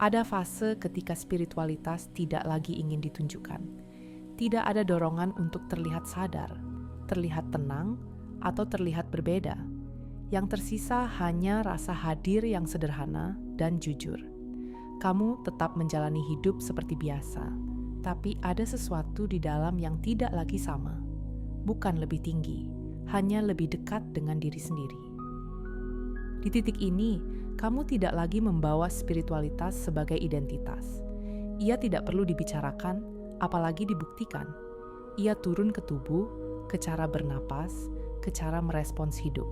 Ada fase ketika spiritualitas tidak lagi ingin ditunjukkan. Tidak ada dorongan untuk terlihat sadar, terlihat tenang, atau terlihat berbeda. Yang tersisa hanya rasa hadir yang sederhana dan jujur. Kamu tetap menjalani hidup seperti biasa, tapi ada sesuatu di dalam yang tidak lagi sama. Bukan lebih tinggi, hanya lebih dekat dengan diri sendiri. Di titik ini, kamu tidak lagi membawa spiritualitas sebagai identitas. Ia tidak perlu dibicarakan, apalagi dibuktikan. Ia turun ke tubuh, ke cara bernapas, ke cara merespons hidup.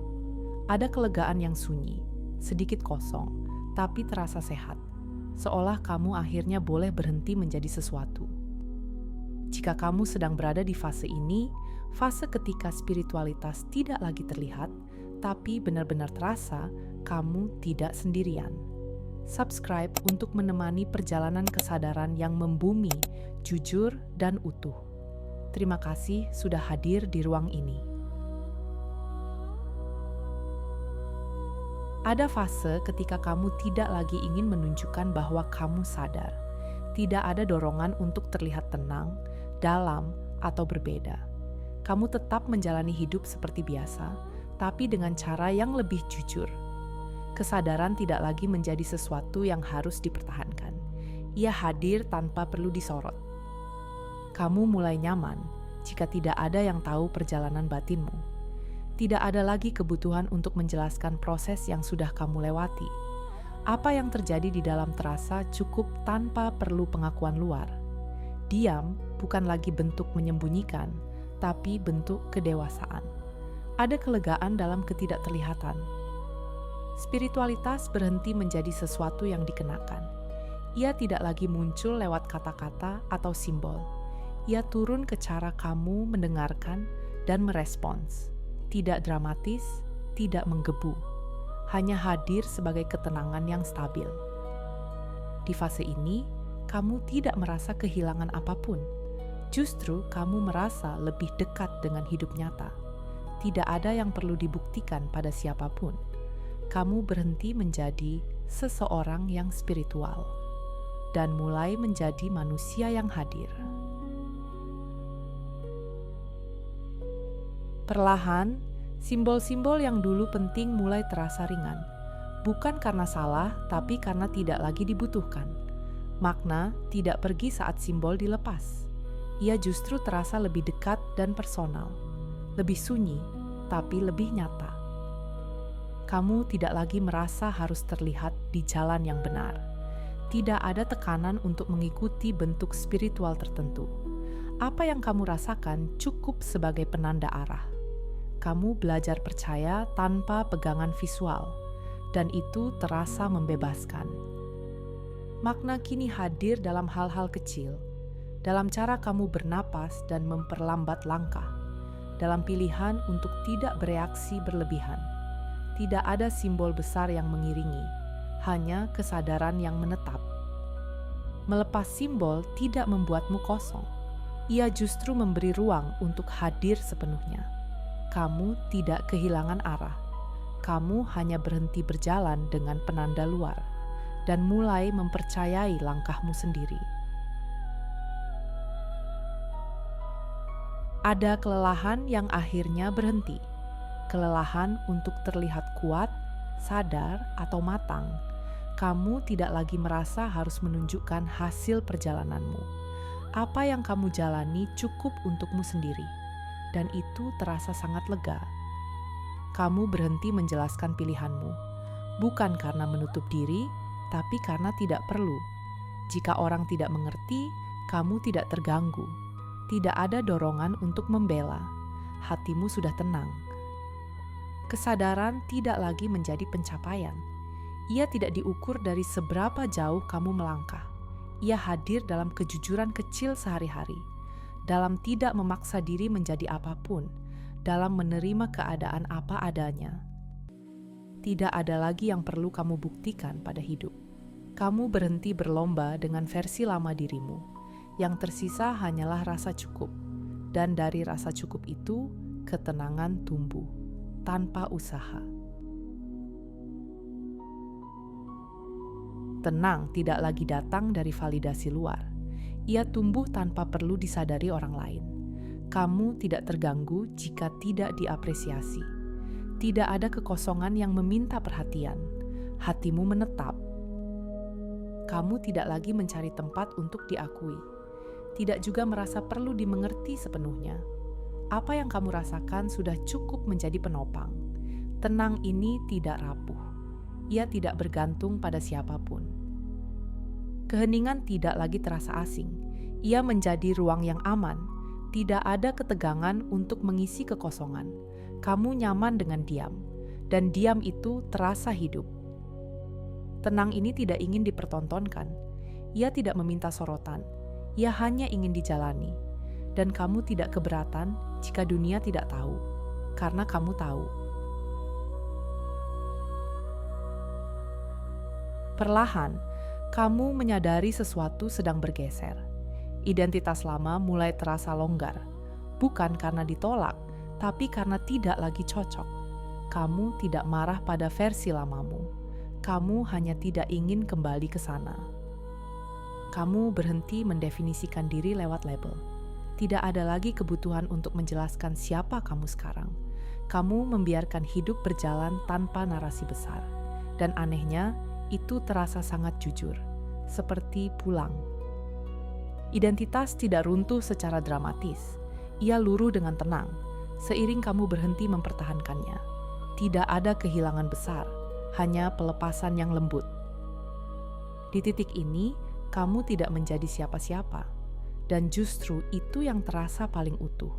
Ada kelegaan yang sunyi, sedikit kosong, tapi terasa sehat. Seolah kamu akhirnya boleh berhenti menjadi sesuatu. Jika kamu sedang berada di fase ini, fase ketika spiritualitas tidak lagi terlihat, tapi benar-benar terasa, kamu tidak sendirian. Subscribe untuk menemani perjalanan kesadaran yang membumi, jujur, dan utuh. Terima kasih sudah hadir di ruang ini. Ada fase ketika kamu tidak lagi ingin menunjukkan bahwa kamu sadar. Tidak ada dorongan untuk terlihat tenang, dalam, atau berbeda. Kamu tetap menjalani hidup seperti biasa, tapi dengan cara yang lebih jujur. Kesadaran tidak lagi menjadi sesuatu yang harus dipertahankan. Ia hadir tanpa perlu disorot. Kamu mulai nyaman jika tidak ada yang tahu perjalanan batinmu. Tidak ada lagi kebutuhan untuk menjelaskan proses yang sudah kamu lewati. Apa yang terjadi di dalam terasa cukup tanpa perlu pengakuan luar. Diam bukan lagi bentuk menyembunyikan, tapi bentuk kedewasaan. Ada kelegaan dalam ketidakterlihatan. Spiritualitas berhenti menjadi sesuatu yang dikenakan. Ia tidak lagi muncul lewat kata-kata atau simbol. Ia turun ke cara kamu mendengarkan dan merespons. Tidak dramatis, tidak menggebu. Hanya hadir sebagai ketenangan yang stabil. Di fase ini, kamu tidak merasa kehilangan apapun. Justru kamu merasa lebih dekat dengan hidup nyata. Tidak ada yang perlu dibuktikan pada siapapun. Kamu berhenti menjadi seseorang yang spiritual dan mulai menjadi manusia yang hadir. Perlahan, simbol-simbol yang dulu penting mulai terasa ringan. Bukan karena salah, tapi karena tidak lagi dibutuhkan. Makna tidak pergi saat simbol dilepas. Ia justru terasa lebih dekat dan personal. Lebih sunyi, tapi lebih nyata. Kamu tidak lagi merasa harus terlihat di jalan yang benar. Tidak ada tekanan untuk mengikuti bentuk spiritual tertentu. Apa yang kamu rasakan cukup sebagai penanda arah. Kamu belajar percaya tanpa pegangan visual, dan itu terasa membebaskan. Makna kini hadir dalam hal-hal kecil, dalam cara kamu bernapas dan memperlambat langkah, dalam pilihan untuk tidak bereaksi berlebihan. Tidak ada simbol besar yang mengiringi, hanya kesadaran yang menetap. Melepas simbol tidak membuatmu kosong. Ia justru memberi ruang untuk hadir sepenuhnya. Kamu tidak kehilangan arah. Kamu hanya berhenti berjalan dengan penanda luar dan mulai mempercayai langkahmu sendiri. Ada kelelahan yang akhirnya berhenti. Kelelahan untuk terlihat kuat, sadar, atau matang. Kamu tidak lagi merasa harus menunjukkan hasil perjalananmu. Apa yang kamu jalani cukup untukmu sendiri, dan itu terasa sangat lega. Kamu berhenti menjelaskan pilihanmu, bukan karena menutup diri, tapi karena tidak perlu. Jika orang tidak mengerti, kamu tidak terganggu. Tidak ada dorongan untuk membela. Hatimu sudah tenang. Kesadaran tidak lagi menjadi pencapaian. Ia tidak diukur dari seberapa jauh kamu melangkah. Ia hadir dalam kejujuran kecil sehari-hari, dalam tidak memaksa diri menjadi apapun, dalam menerima keadaan apa adanya. Tidak ada lagi yang perlu kamu buktikan pada hidup. Kamu berhenti berlomba dengan versi lama dirimu. Yang tersisa hanyalah rasa cukup. Dan dari rasa cukup itu, ketenangan tumbuh, tanpa usaha. Tenang tidak lagi datang dari validasi luar. Ia tumbuh tanpa perlu disadari orang lain. Kamu tidak terganggu jika tidak diapresiasi. Tidak ada kekosongan yang meminta perhatian. Hatimu menetap. Kamu tidak lagi mencari tempat untuk diakui. Tidak juga merasa perlu dimengerti sepenuhnya. Apa yang kamu rasakan sudah cukup menjadi penopang. Tenang ini tidak rapuh. Ia tidak bergantung pada siapapun. Keheningan tidak lagi terasa asing. Ia menjadi ruang yang aman. Tidak ada ketegangan untuk mengisi kekosongan. Kamu nyaman dengan diam, dan diam itu terasa hidup. Tenang ini tidak ingin dipertontonkan. Ia tidak meminta sorotan. Ia hanya ingin dijalani. Dan kamu tidak keberatan jika dunia tidak tahu, karena kamu tahu. Perlahan, kamu menyadari sesuatu sedang bergeser. Identitas lama mulai terasa longgar, bukan karena ditolak, tapi karena tidak lagi cocok. Kamu tidak marah pada versi lamamu. Kamu hanya tidak ingin kembali ke sana. Kamu berhenti mendefinisikan diri lewat label. Tidak ada lagi kebutuhan untuk menjelaskan siapa kamu sekarang. Kamu membiarkan hidup berjalan tanpa narasi besar. Dan anehnya, itu terasa sangat jujur, seperti pulang. Identitas tidak runtuh secara dramatis. Ia luruh dengan tenang, seiring kamu berhenti mempertahankannya. Tidak ada kehilangan besar, hanya pelepasan yang lembut. Di titik ini, kamu tidak menjadi siapa-siapa. Dan justru itu yang terasa paling utuh.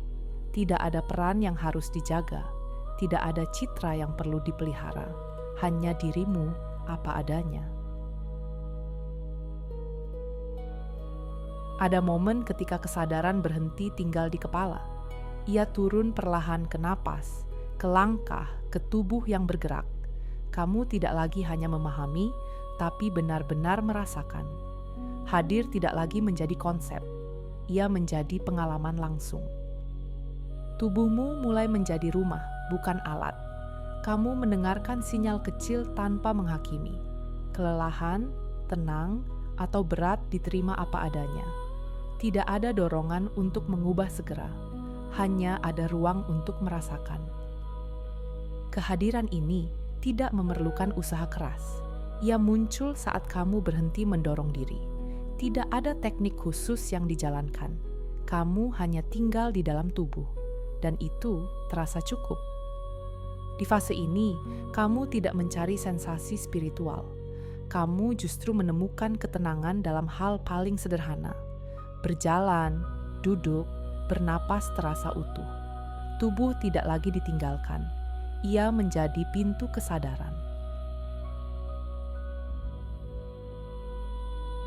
Tidak ada peran yang harus dijaga. Tidak ada citra yang perlu dipelihara. Hanya dirimu apa adanya. Ada momen ketika kesadaran berhenti tinggal di kepala. Ia turun perlahan ke napas, ke langkah, ke tubuh yang bergerak. Kamu tidak lagi hanya memahami, tapi benar-benar merasakan. Hadir tidak lagi menjadi konsep. Ia menjadi pengalaman langsung. Tubuhmu mulai menjadi rumah, bukan alat. Kamu mendengarkan sinyal kecil tanpa menghakimi. Kelelahan, tenang, atau berat diterima apa adanya. Tidak ada dorongan untuk mengubah segera. Hanya ada ruang untuk merasakan. Kehadiran ini tidak memerlukan usaha keras. Ia muncul saat kamu berhenti mendorong diri. Tidak ada teknik khusus yang dijalankan. Kamu hanya tinggal di dalam tubuh, dan itu terasa cukup. Di fase ini, kamu tidak mencari sensasi spiritual. Kamu justru menemukan ketenangan dalam hal paling sederhana. Berjalan, duduk, bernapas terasa utuh. Tubuh tidak lagi ditinggalkan. Ia menjadi pintu kesadaran.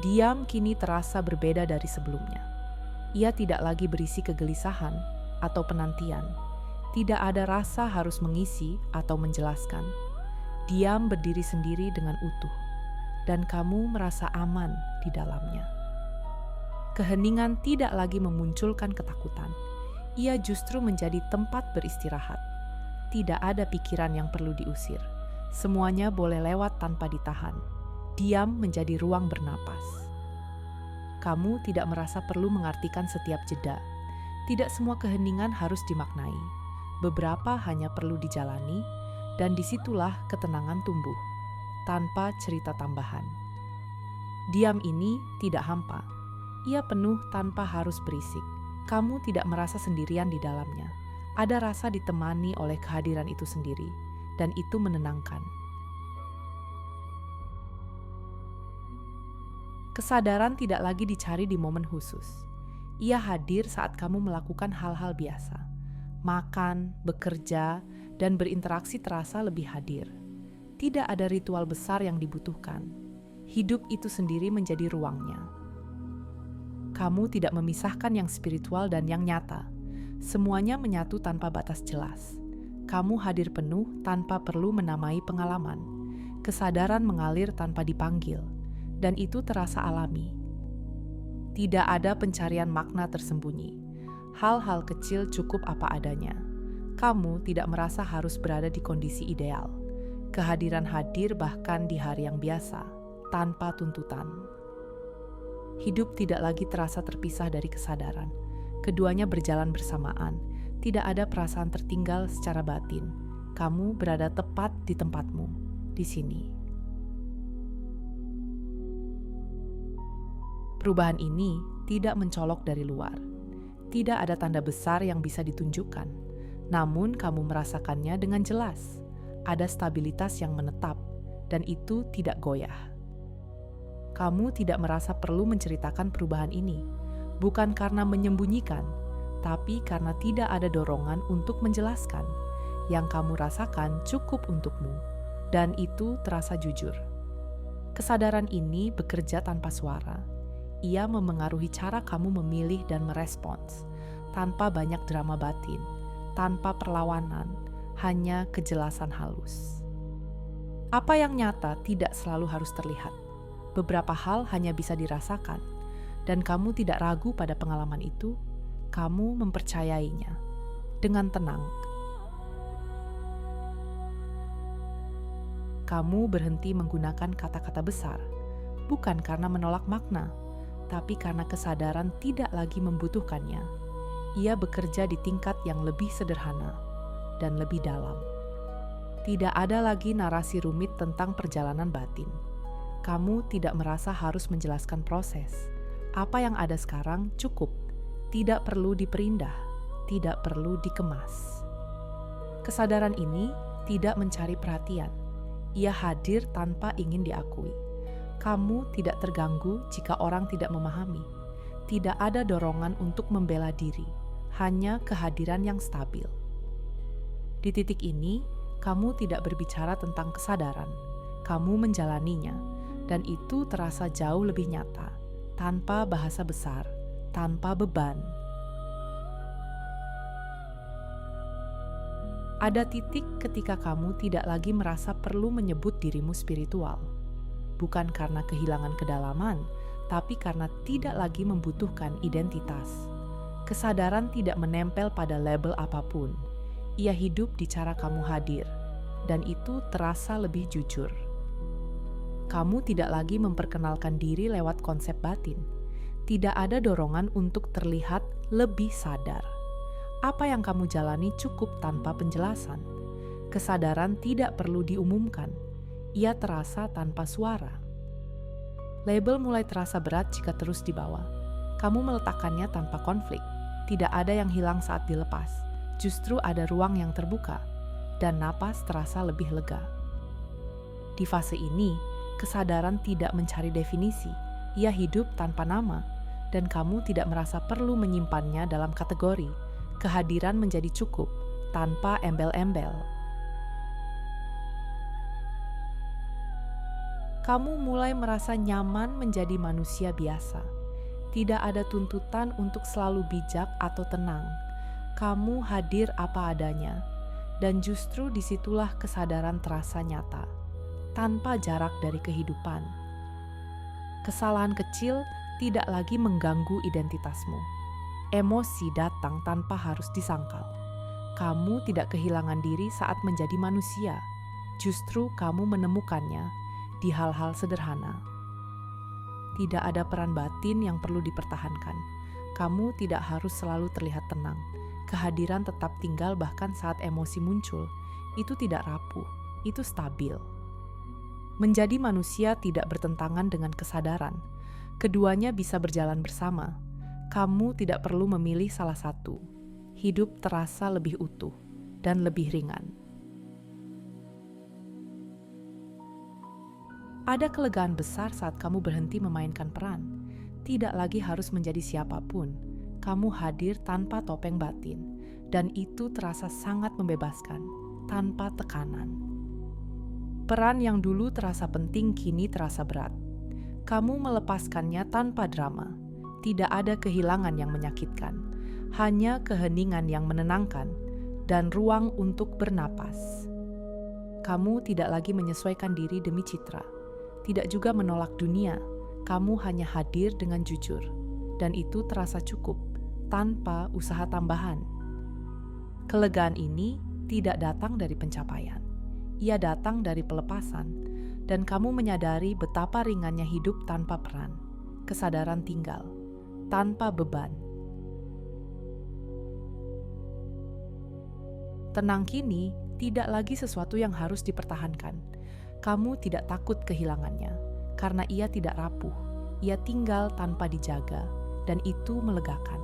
Diam kini terasa berbeda dari sebelumnya. Ia tidak lagi berisi kegelisahan atau penantian. Tidak ada rasa harus mengisi atau menjelaskan. Diam berdiri sendiri dengan utuh, dan kamu merasa aman di dalamnya. Keheningan tidak lagi memunculkan ketakutan. Ia justru menjadi tempat beristirahat. Tidak ada pikiran yang perlu diusir. Semuanya boleh lewat tanpa ditahan. Diam menjadi ruang bernapas. Kamu tidak merasa perlu mengartikan setiap jeda. Tidak semua keheningan harus dimaknai. Beberapa hanya perlu dijalani, dan disitulah ketenangan tumbuh, tanpa cerita tambahan. Diam ini tidak hampa. Ia penuh tanpa harus berisik. Kamu tidak merasa sendirian di dalamnya. Ada rasa ditemani oleh kehadiran itu sendiri, dan itu menenangkan. Kesadaran tidak lagi dicari di momen khusus. Ia hadir saat kamu melakukan hal-hal biasa. Makan, bekerja, dan berinteraksi terasa lebih hadir. Tidak ada ritual besar yang dibutuhkan. Hidup itu sendiri menjadi ruangnya. Kamu tidak memisahkan yang spiritual dan yang nyata. Semuanya menyatu tanpa batas jelas. Kamu hadir penuh tanpa perlu menamai pengalaman. Kesadaran mengalir tanpa dipanggil. Dan itu terasa alami. Tidak ada pencarian makna tersembunyi. Hal-hal kecil cukup apa adanya. Kamu tidak merasa harus berada di kondisi ideal. Kehadiran hadir bahkan di hari yang biasa, tanpa tuntutan. Hidup tidak lagi terasa terpisah dari kesadaran. Keduanya berjalan bersamaan. Tidak ada perasaan tertinggal secara batin. Kamu berada tepat di tempatmu, di sini. Perubahan ini tidak mencolok dari luar. Tidak ada tanda besar yang bisa ditunjukkan. Namun kamu merasakannya dengan jelas. Ada stabilitas yang menetap, dan itu tidak goyah. Kamu tidak merasa perlu menceritakan perubahan ini, bukan karena menyembunyikan, tapi karena tidak ada dorongan untuk menjelaskan. Yang kamu rasakan cukup untukmu, dan itu terasa jujur. Kesadaran ini bekerja tanpa suara. Ia memengaruhi cara kamu memilih dan merespons, tanpa banyak drama batin, tanpa perlawanan, hanya kejelasan halus. Apa yang nyata tidak selalu harus terlihat. Beberapa hal hanya bisa dirasakan, dan kamu tidak ragu pada pengalaman itu. Kamu mempercayainya dengan tenang. Kamu berhenti menggunakan kata-kata besar, bukan karena menolak makna, tapi karena kesadaran tidak lagi membutuhkannya. Ia bekerja di tingkat yang lebih sederhana dan lebih dalam. Tidak ada lagi narasi rumit tentang perjalanan batin. Kamu tidak merasa harus menjelaskan proses. Apa yang ada sekarang cukup, tidak perlu diperindah, tidak perlu dikemas. Kesadaran ini tidak mencari perhatian. Ia hadir tanpa ingin diakui. Kamu tidak terganggu jika orang tidak memahami. Tidak ada dorongan untuk membela diri, hanya kehadiran yang stabil. Di titik ini, kamu tidak berbicara tentang kesadaran. Kamu menjalaninya, dan itu terasa jauh lebih nyata, tanpa bahasa besar, tanpa beban. Ada titik ketika kamu tidak lagi merasa perlu menyebut dirimu spiritual. Bukan karena kehilangan kedalaman, tapi karena tidak lagi membutuhkan identitas. Kesadaran tidak menempel pada label apapun. Ia hidup di cara kamu hadir, dan itu terasa lebih jujur. Kamu tidak lagi memperkenalkan diri lewat konsep batin. Tidak ada dorongan untuk terlihat lebih sadar. Apa yang kamu jalani cukup tanpa penjelasan. Kesadaran tidak perlu diumumkan. Ia terasa tanpa suara. Label mulai terasa berat jika terus dibawa. Kamu meletakkannya tanpa konflik. Tidak ada yang hilang saat dilepas. Justru ada ruang yang terbuka, dan napas terasa lebih lega. Di fase ini, kesadaran tidak mencari definisi. Ia hidup tanpa nama, dan kamu tidak merasa perlu menyimpannya dalam kategori. Kehadiran menjadi cukup, tanpa embel-embel. Kamu mulai merasa nyaman menjadi manusia biasa. Tidak ada tuntutan untuk selalu bijak atau tenang. Kamu hadir apa adanya, dan justru disitulah kesadaran terasa nyata, tanpa jarak dari kehidupan. Kesalahan kecil tidak lagi mengganggu identitasmu. Emosi datang tanpa harus disangkal. Kamu tidak kehilangan diri saat menjadi manusia. Justru kamu menemukannya di hal-hal sederhana. Tidak ada peran batin yang perlu dipertahankan. Kamu tidak harus selalu terlihat tenang. Kehadiran tetap tinggal bahkan saat emosi muncul. Itu tidak rapuh, itu stabil. Menjadi manusia tidak bertentangan dengan kesadaran. Keduanya bisa berjalan bersama. Kamu tidak perlu memilih salah satu. Hidup terasa lebih utuh dan lebih ringan. Ada kelegaan besar saat kamu berhenti memainkan peran. Tidak lagi harus menjadi siapapun. Kamu hadir tanpa topeng batin, dan itu terasa sangat membebaskan, tanpa tekanan. Peran yang dulu terasa penting kini terasa berat. Kamu melepaskannya tanpa drama. Tidak ada kehilangan yang menyakitkan, hanya keheningan yang menenangkan, dan ruang untuk bernapas. Kamu tidak lagi menyesuaikan diri demi citra. Tidak juga menolak dunia, kamu hanya hadir dengan jujur, dan itu terasa cukup, tanpa usaha tambahan. Kelegaan ini tidak datang dari pencapaian, ia datang dari pelepasan, dan kamu menyadari betapa ringannya hidup tanpa peran. Kesadaran tinggal, tanpa beban. Tenang kini tidak lagi sesuatu yang harus dipertahankan. Kamu tidak takut kehilangannya, karena ia tidak rapuh. Ia tinggal tanpa dijaga, dan itu melegakan.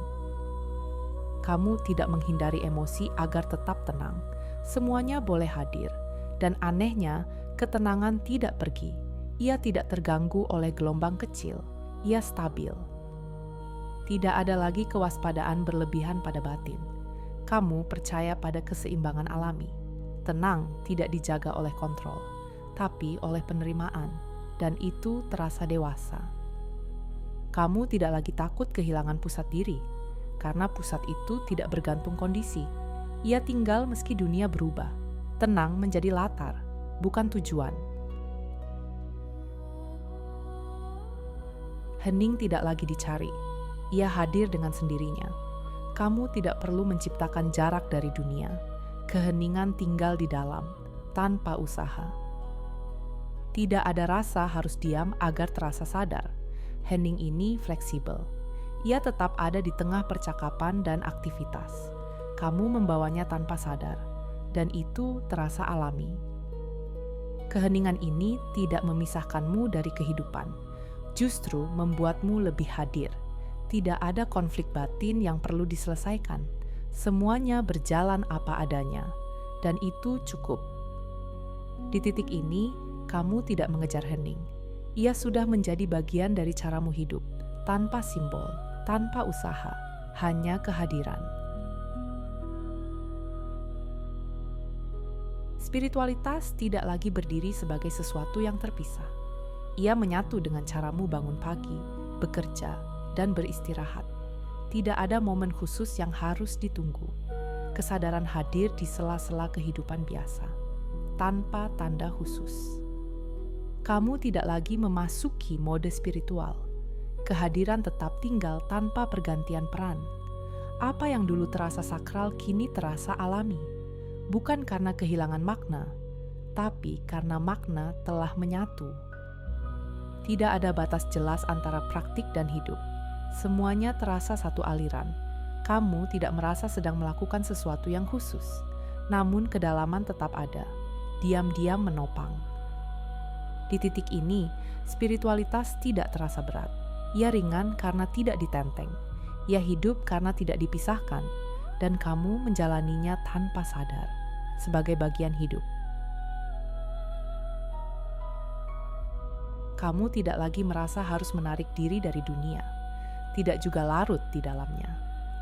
Kamu tidak menghindari emosi agar tetap tenang. Semuanya boleh hadir, dan anehnya, ketenangan tidak pergi. Ia tidak terganggu oleh gelombang kecil. Ia stabil. Tidak ada lagi kewaspadaan berlebihan pada batin. Kamu percaya pada keseimbangan alami. Tenang tidak dijaga oleh kontrol, tapi oleh penerimaan, dan itu terasa dewasa. Kamu tidak lagi takut kehilangan pusat diri, karena pusat itu tidak bergantung kondisi. Ia tinggal meski dunia berubah. Tenang menjadi latar, bukan tujuan. Hening tidak lagi dicari. Ia hadir dengan sendirinya. Kamu tidak perlu menciptakan jarak dari dunia. Keheningan tinggal di dalam, tanpa usaha. Tidak ada rasa harus diam agar terasa sadar. Hening ini fleksibel. Ia tetap ada di tengah percakapan dan aktivitas. Kamu membawanya tanpa sadar, dan itu terasa alami. Keheningan ini tidak memisahkanmu dari kehidupan, justru membuatmu lebih hadir. Tidak ada konflik batin yang perlu diselesaikan. Semuanya berjalan apa adanya, dan itu cukup. Di titik ini, kamu tidak mengejar hening. Ia sudah menjadi bagian dari caramu hidup, tanpa simbol, tanpa usaha, hanya kehadiran. Spiritualitas tidak lagi berdiri sebagai sesuatu yang terpisah. Ia menyatu dengan caramu bangun pagi, bekerja, dan beristirahat. Tidak ada momen khusus yang harus ditunggu. Kesadaran hadir di sela-sela kehidupan biasa, tanpa tanda khusus. Kamu tidak lagi memasuki mode spiritual. Kehadiran tetap tinggal tanpa pergantian peran. Apa yang dulu terasa sakral kini terasa alami. Bukan karena kehilangan makna, tapi karena makna telah menyatu. Tidak ada batas jelas antara praktik dan hidup. Semuanya terasa satu aliran. Kamu tidak merasa sedang melakukan sesuatu yang khusus, namun kedalaman tetap ada, diam-diam menopang. Di titik ini, spiritualitas tidak terasa berat. Ia ringan karena tidak ditenteng. Ia hidup karena tidak dipisahkan, dan kamu menjalaninya tanpa sadar, sebagai bagian hidup. Kamu tidak lagi merasa harus menarik diri dari dunia. Tidak juga larut di dalamnya.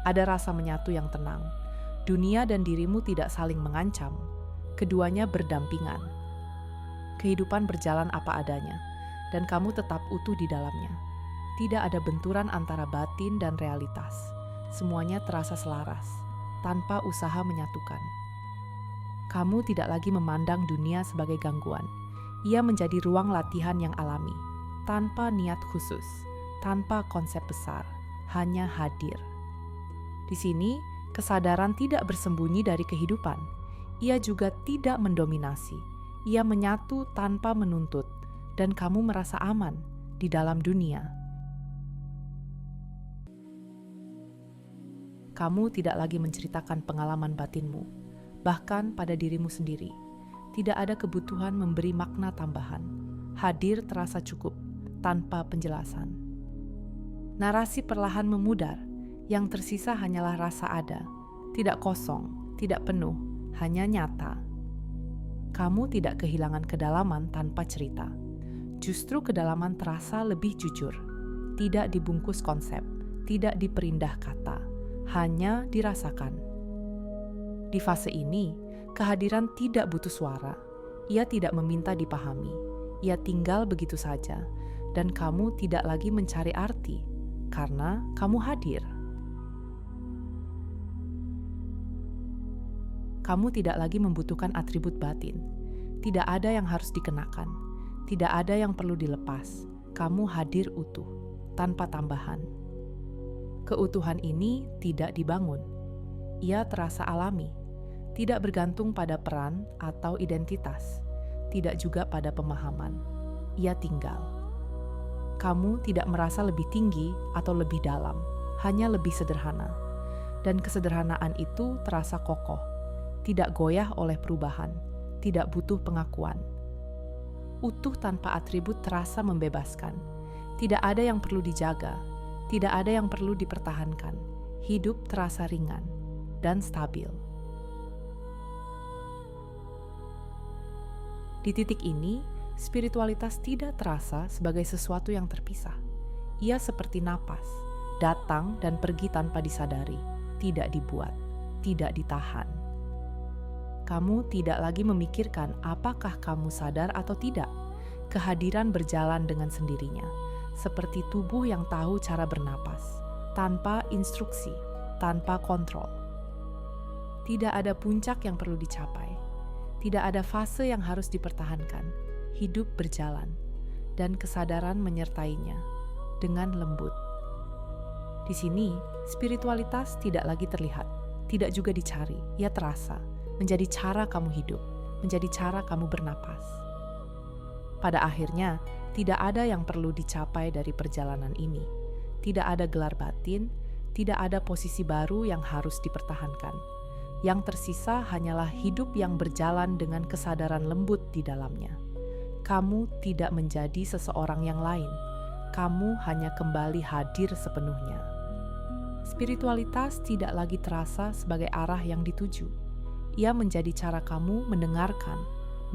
Ada rasa menyatu yang tenang. Dunia dan dirimu tidak saling mengancam. Keduanya berdampingan. Kehidupan berjalan apa adanya, dan kamu tetap utuh di dalamnya. Tidak ada benturan antara batin dan realitas. Semuanya terasa selaras, tanpa usaha menyatukan. Kamu tidak lagi memandang dunia sebagai gangguan. Ia menjadi ruang latihan yang alami, tanpa niat khusus, tanpa konsep besar, hanya hadir. Di sini, kesadaran tidak bersembunyi dari kehidupan. Ia juga tidak mendominasi. Ia menyatu tanpa menuntut, dan kamu merasa aman di dalam dunia. Kamu tidak lagi menceritakan pengalaman batinmu, bahkan pada dirimu sendiri. Tidak ada kebutuhan memberi makna tambahan. Hadir terasa cukup, tanpa penjelasan. Narasi perlahan memudar, yang tersisa hanyalah rasa ada. Tidak kosong, tidak penuh, hanya nyata. Kamu tidak kehilangan kedalaman tanpa cerita. Justru kedalaman terasa lebih jujur. Tidak dibungkus konsep, tidak diperindah kata, hanya dirasakan. Di fase ini, kehadiran tidak butuh suara. Ia tidak meminta dipahami. Ia tinggal begitu saja, dan kamu tidak lagi mencari arti, karena kamu hadir. Kamu tidak lagi membutuhkan atribut batin. Tidak ada yang harus dikenakan. Tidak ada yang perlu dilepas. Kamu hadir utuh, tanpa tambahan. Keutuhan ini tidak dibangun. Ia terasa alami. Tidak bergantung pada peran atau identitas, tidak juga pada pemahaman. ia tinggal. Kamu tidak merasa lebih tinggi atau lebih dalam, hanya lebih sederhana. Dan kesederhanaan itu terasa kokoh, tidak goyah oleh perubahan, tidak butuh pengakuan. Utuh tanpa atribut terasa membebaskan. Tidak ada yang perlu dijaga, tidak ada yang perlu dipertahankan. Hidup terasa ringan dan stabil. Di titik ini, spiritualitas tidak terasa sebagai sesuatu yang terpisah. Ia seperti napas, datang dan pergi tanpa disadari, tidak dibuat, tidak ditahan. Kamu tidak lagi memikirkan apakah kamu sadar atau tidak. Kehadiran berjalan dengan sendirinya, seperti tubuh yang tahu cara bernapas, tanpa instruksi, tanpa kontrol. Tidak ada puncak yang perlu dicapai. Tidak ada fase yang harus dipertahankan. Hidup berjalan, dan kesadaran menyertainya dengan lembut. Di sini, spiritualitas tidak lagi terlihat, tidak juga dicari. Ia terasa, menjadi cara kamu hidup, menjadi cara kamu bernapas. Pada akhirnya, tidak ada yang perlu dicapai dari perjalanan ini. Tidak ada gelar batin, tidak ada posisi baru yang harus dipertahankan. Yang tersisa hanyalah hidup yang berjalan dengan kesadaran lembut di dalamnya. Kamu tidak menjadi seseorang yang lain. Kamu hanya kembali hadir sepenuhnya. Spiritualitas tidak lagi terasa sebagai arah yang dituju. Ia menjadi cara kamu mendengarkan,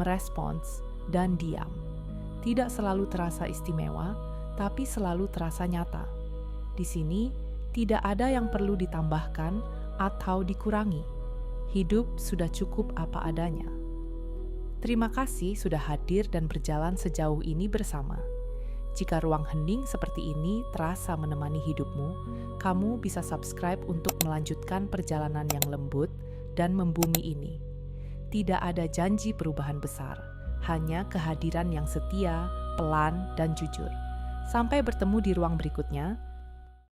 merespons, dan diam. Tidak selalu terasa istimewa, tapi selalu terasa nyata. Di sini, tidak ada yang perlu ditambahkan atau dikurangi. Hidup sudah cukup apa adanya. Terima kasih sudah hadir dan berjalan sejauh ini bersama. Jika ruang hening seperti ini terasa menemani hidupmu, kamu bisa subscribe untuk melanjutkan perjalanan yang lembut dan membumi ini. Tidak ada janji perubahan besar, hanya kehadiran yang setia, pelan, dan jujur. Sampai bertemu di ruang berikutnya.